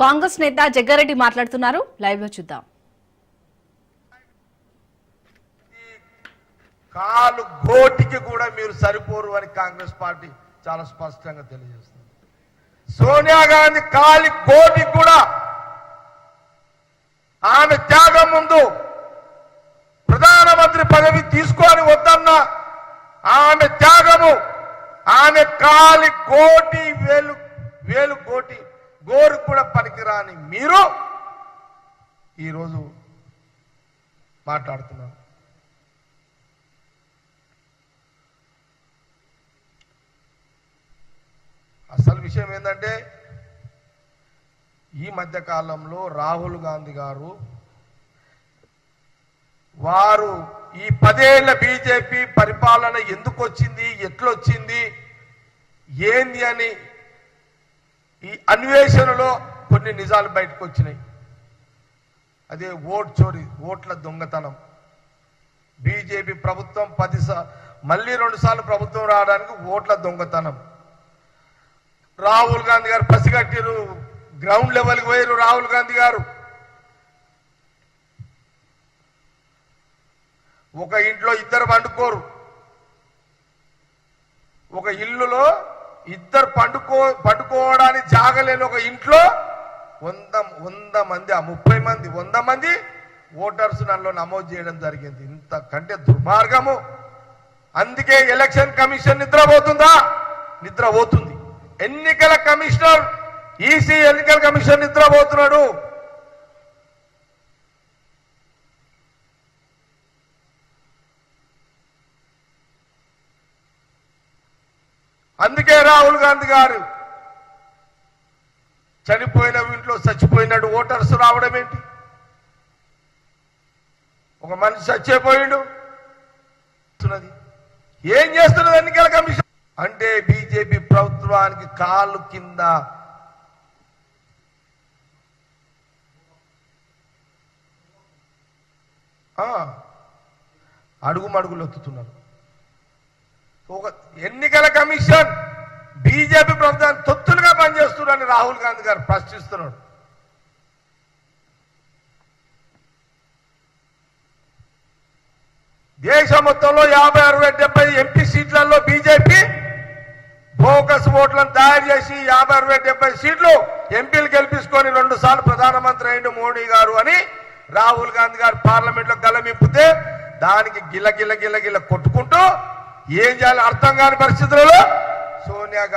కాంగ్రెస్ నేత జగ్గారెడ్డి మాట్లాడుతున్నారు. లైవ్ లో చూద్దాం. కాలు గోటికి కూడా మీరు సరిపోరు అని కాంగ్రెస్ పార్టీ చాలా స్పష్టంగా తెలియజేస్తుంది. సోనియా గాంధీ కాలి గోటికి కూడా ఆమె త్యాగం ముందు ప్రధానమంత్రి పదవి తీసుకొని వద్దన్న ఆమె త్యాగము, ఆమె కాలి కోటి వేలు కోటి గోరు కూడా పనికిరాని మీరు ఈరోజు మాట్లాడుతున్నారు. అసలు విషయం ఏంటంటే ఈ మధ్య కాలంలో రాహుల్ గాంధీ గారు వారు ఈ 10 ఏళ్ల బీజేపీ పరిపాలన ఎందుకు వచ్చింది, ఎట్లొచ్చింది, ఏంది అని ఈ అన్వేషణలో కొన్ని నిజాలు బయటకు వచ్చినాయి. అదే ఓట్ చోరీ, ఓట్ల దొంగతనం. బీజేపీ ప్రభుత్వం మళ్ళీ 2 సార్లు ప్రభుత్వం రావడానికి ఓట్ల దొంగతనం. రాహుల్ గాంధీ గారు పసిగట్టిరు, గ్రౌండ్ లెవెల్కి పోయారు. రాహుల్ గాంధీ గారు ఒక ఇంట్లో 2 పండుకోరు, ఒక ఇల్లులో 2 పండుకోవడానికి జాగలేని ఒక ఇంట్లో 100 మంది, 30 మంది, 100 మంది ఓటర్స్ నన్ను నమోదు చేయడం జరిగింది. ఇంతకంటే దుర్మార్గము. అందుకే ఎలక్షన్ కమిషన్ నిద్రపోతుందా? నిద్రపోతుంది. ఎన్నికల కమిషనర్, ఈసీ ఎన్నికల కమిషన్ నిద్రపోతున్నాడు. అందుకే రాహుల్ గాంధీ గారు చనిపోయిన ఇంట్లో చచ్చిపోయినాడు ఓటర్స్ రావడం ఏంటి? ఒక మనిషి చచ్చిపోయిండు, ఏం చేస్తున్నది ఎన్నికల కమిషన్? అంటే బీజేపీ ప్రభుత్వానికి కాలు కింద అడుగుమడుగులు ఒత్తుతున్నారు. ఒక ఎన్నికల కమిషన్ బీజేపీ ప్రభుత్వాన్ని తొత్తులుగా పనిచేస్తున్నారని రాహుల్ గాంధీ గారు ప్రశ్నిస్తున్నాడు. దేశం మొత్తంలో 50, 60, 70 ఎంపీ సీట్లలో బీజేపీ బోగస్ ఓట్లను తయారు చేసి 50, 60, 70 సీట్లు ఎంపీలు గెలిపించుకొని 2 సార్లు ప్రధానమంత్రి అయిన మోడీ గారు అని రాహుల్ గాంధీ గారు పార్లమెంట్ లో గలమిప్పితే దానికి గిల్ల కొట్టుకుంటూ ఏం చేయాలో అర్థం కాని పరిస్థితులలో సోనియా